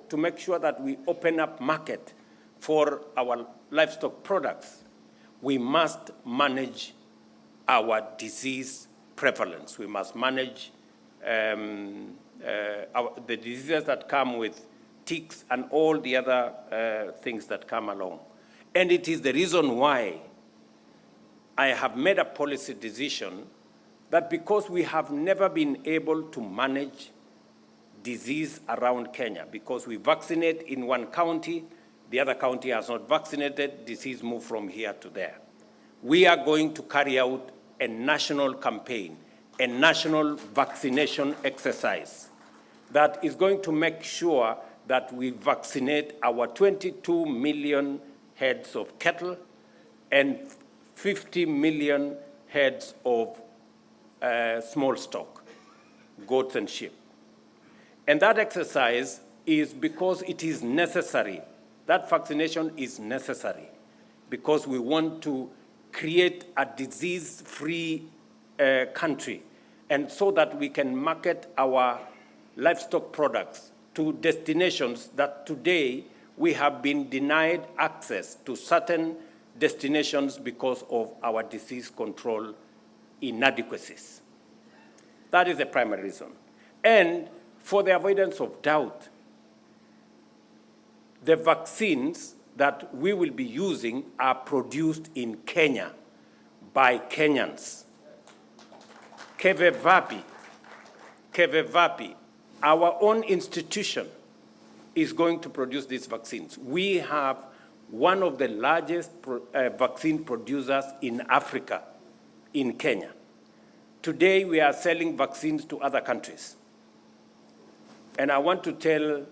To make sure that we open up market for our livestock products, we must manage our disease prevalence. We must manage the diseases that come with ticks and all the other things that come along. And it is the reason why I have made a policy decision that because we have never been able to manage disease around Kenya, because we vaccinate in one county, the other county has not vaccinated, disease move from here to there. We are going to carry out a national campaign, a national vaccination exercise that is going to make sure that we vaccinate our 22 million heads of cattle and 50 million heads of small stock, goats and sheep. And that exercise is because it is necessary. That vaccination is necessary because we want to create a disease-free country, and so that we can market our livestock products to destinations that today we have been denied access to certain destinations because of our disease control inadequacies. That is the primary reason. And for the avoidance of doubt, the vaccines that we will be using are produced in Kenya by Kenyans. Kevevapi, our own institution is going to produce these vaccines. We have one of the largest vaccine producers in Africa, in Kenya. Today, we are selling vaccines to other countries. And I want to tell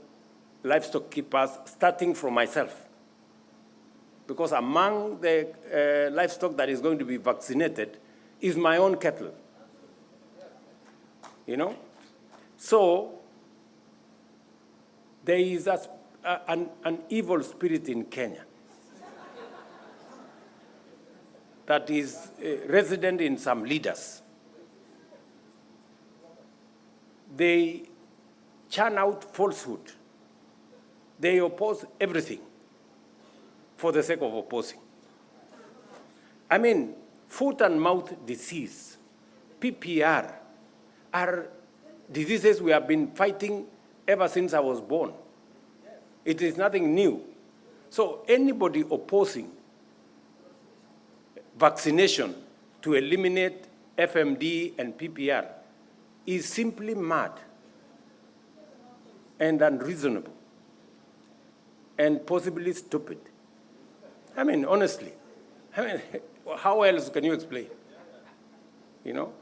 livestock keepers, starting from myself, because among the livestock that is going to be vaccinated is my own cattle. You know? So there is an evil spirit in Kenya that is resident in some leaders. They churn out falsehood. They oppose everything for the sake of opposing. I mean, foot and mouth disease, PPR, are diseases we have been fighting ever since I was born. It is nothing new. So anybody opposing vaccination to eliminate FMD and PPR is simply mad and unreasonable and possibly stupid. I mean, honestly, how else can you explain? You know?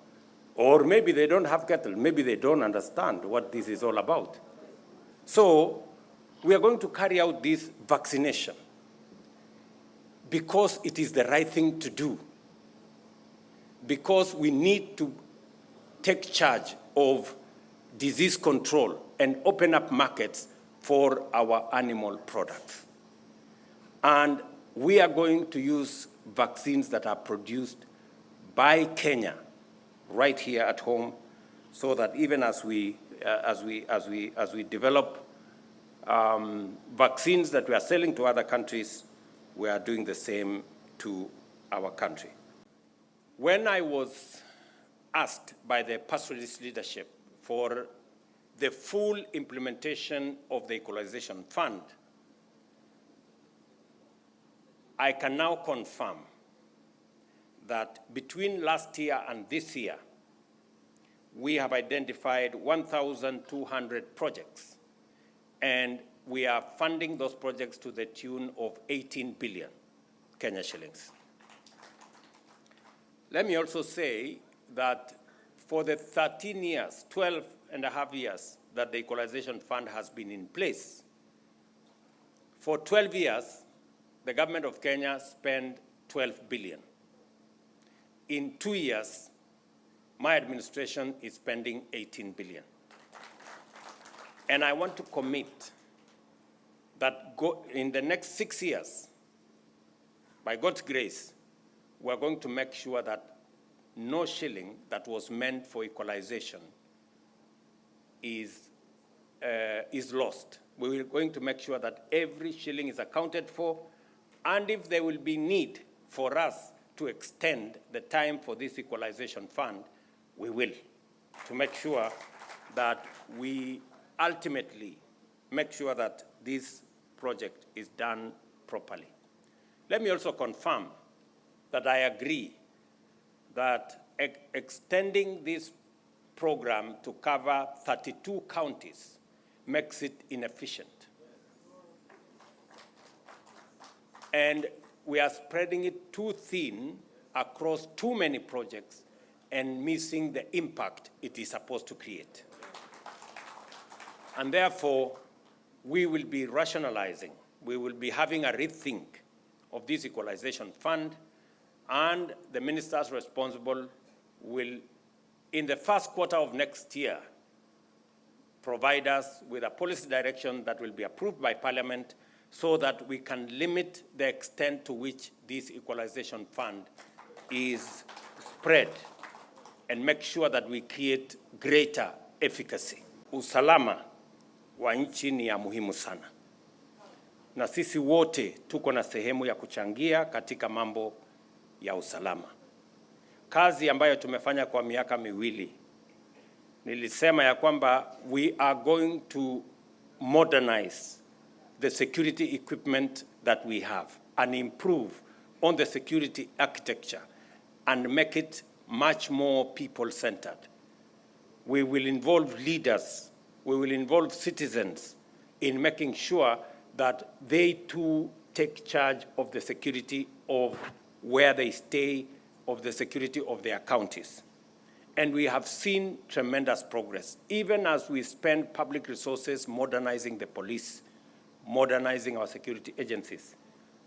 Or maybe they don't have cattle. Maybe they don't understand what this is all about. So we are going to carry out this vaccination because it is the right thing to do, because we need to take charge of disease control and open up markets for our animal products. And we are going to use vaccines that are produced by Kenya right here at home, so that even as we develop vaccines that we are selling to other countries, we are doing the same to our country. When I was asked by the pastoralist leadership for the full implementation of the Equalization Fund, I can now confirm that between last year and this year, we have identified 1,200 projects, and we are funding those projects to the tune of 18 billion Kenya shillings. Let me also say that for the 13 years, 12 and a half years that the Equalization Fund has been in place, for 12 years, the government of Kenya spent 12 billion. In 2 years, my administration is spending 18 billion. And I want to commit that in the next 6 years, by God's grace, we're going to make sure that no shilling that was meant for equalization is lost. We are going to make sure that every shilling is accounted for, and if there will be need for us to extend the time for this equalization fund, we will, to make sure that we ultimately make sure that this project is done properly. Let me also confirm that I agree that extending this program to cover 32 counties makes it inefficient. And we are spreading it too thin across too many projects and missing the impact it is supposed to create. And therefore, we will be rationalizing, we will be having a rethink of this equalization fund, and the ministers responsible will, in the first quarter of next year, provide us with a policy direction that will be approved by Parliament so that we can limit the extent to which this equalization fund is spread and make sure that we create greater efficacy. Usalama wa nchi ni ya muhimu sana, na sisi wote tuko na sehemu ya kuchangia katika mambo ya usalama. Kazi ambayo tumefanya kwa miaka miwili, nilisema ya kwamba we are going to modernize the security equipment that we have and improve on the security architecture and make it much more people-centered. We will involve leaders, we will involve citizens in making sure that they too take charge of the security of where they stay, of the security of their counties. And we have seen tremendous progress, even as we spend public resources modernizing the police, modernizing our security agencies.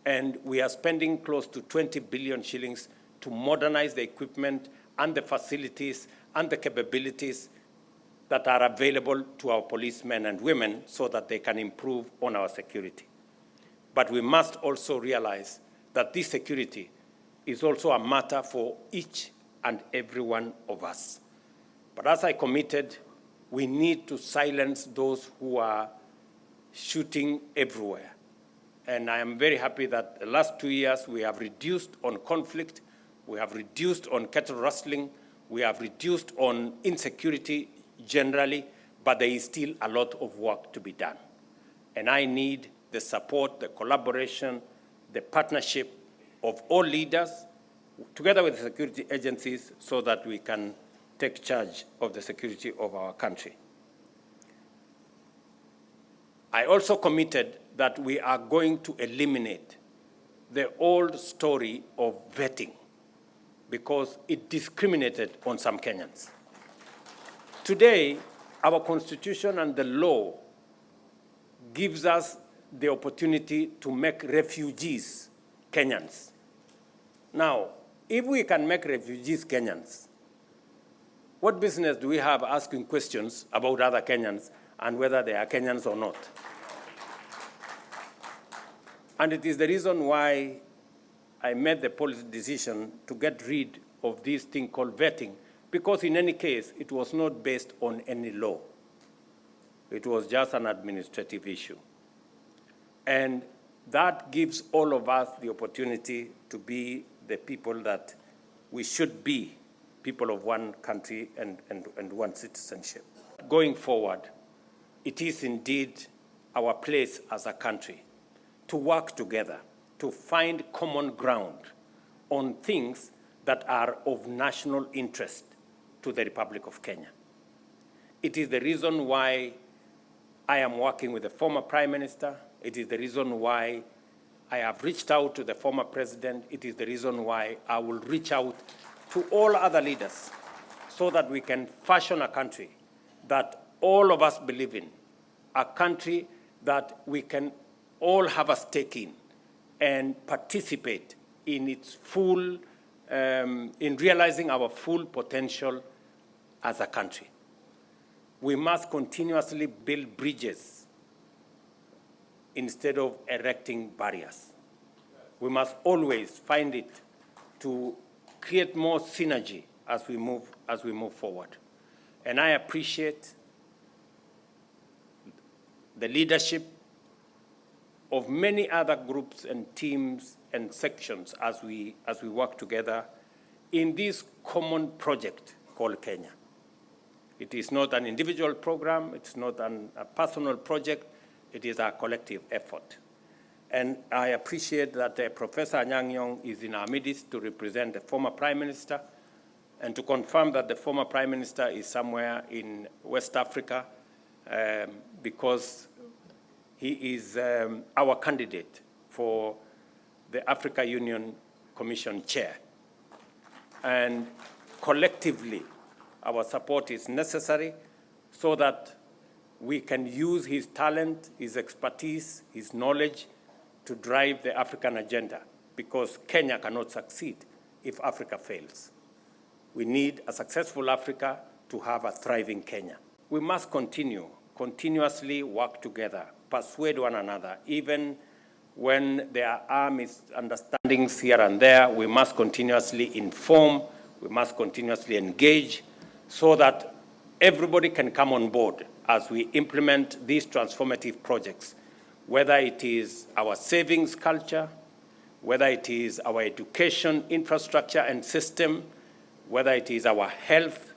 And we are spending close to 20 billion shillings to modernize the equipment and the facilities and the capabilities that are available to our policemen and women so that they can improve on our security. But we must also realize that this security is also a matter for each and every one of us. But as I committed, we need to silence those who are shooting everywhere. And I am very happy that the last 2 years we have reduced on conflict, we have reduced on cattle rustling, we have reduced on insecurity generally, but there is still a lot of work to be done. And I need the support, the collaboration, the partnership of all leaders, together with the security agencies, so that we can take charge of the security of our country. I also committed that we are going to eliminate the old story of vetting because it discriminated on some Kenyans. Today, our constitution and the law gives us the opportunity to make refugees Kenyans. Now, if we can make refugees Kenyans, what business do we have asking questions about other Kenyans and whether they are Kenyans or not? And it is the reason why I made the policy decision to get rid of this thing called vetting, because in any case, it was not based on any law. It was just an administrative issue. And that gives all of us the opportunity to be the people that we should be, people of one country and one citizenship. Going forward, it is indeed our place as a country to work together, to find common ground on things that are of national interest to the Republic of Kenya. It is the reason why I am working with the former Prime Minister. It is the reason why I have reached out to the former President. It is the reason why I will reach out to all other leaders so that we can fashion a country that all of us believe in, a country that we can all have a stake in and participate in its full, in realizing our full potential as a country. We must continuously build bridges instead of erecting barriers. We must always find it to create more synergy as we move forward. And I appreciate the leadership of many other groups and teams and sections as we work together in this common project called Kenya. It is not an individual program, it's not a personal project, it is a collective effort. And I appreciate that Professor Anyang' Nyong'o is in our midst to represent the former Prime Minister and to confirm that the former Prime Minister is somewhere in West Africa because he is our candidate for the Africa Union Commission Chair. And collectively, our support is necessary so that we can use his talent, his expertise, his knowledge to drive the African agenda, because Kenya cannot succeed if Africa fails. We need a successful Africa to have a thriving Kenya. We must continuously work together, persuade one another, even when there are misunderstandings here and there. We must continuously inform, we must continuously engage so that everybody can come on board as we implement these transformative projects, whether it is our savings culture, whether it is our education infrastructure and system, whether it is our health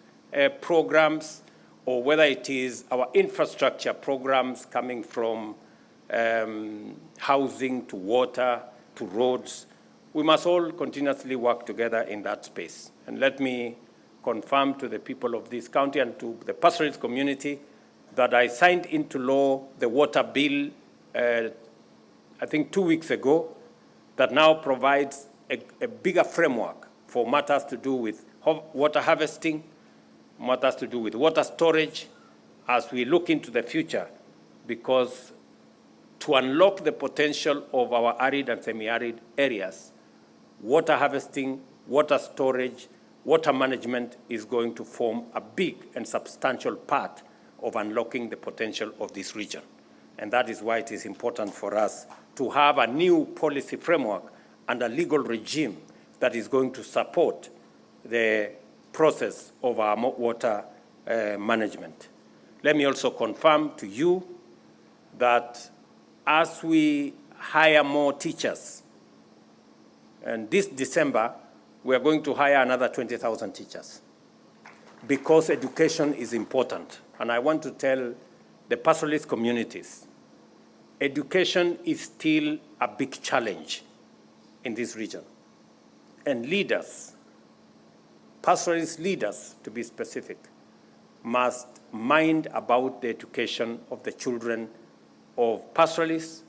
programs, or whether it is our infrastructure programs coming from housing to water to roads. We must all continuously work together in that space. And let me confirm to the people of this county and to the pastoralist community that I signed into law the water bill, I think 2 weeks ago, that now provides a bigger framework for matters to do with water harvesting, matters to do with water storage, as we look into the future, because to unlock the potential of our arid and semi-arid areas, water harvesting, water storage, water management is going to form a big and substantial part of unlocking the potential of this region. And that is why it is important for us to have a new policy framework and a legal regime that is going to support the process of our water management. Let me also confirm to you that as we hire more teachers, and this December, we are going to hire another 20,000 teachers because education is important. And I want to tell the pastoralist communities, education is still a big challenge in this region. And leaders, pastoralist leaders to be specific, must mind about the education of the children of pastoralists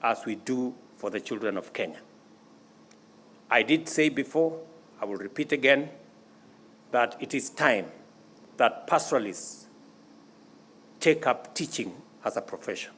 as we do for the children of Kenya. I did say before, I will repeat again, that it is time that pastoralists take up teaching as a profession.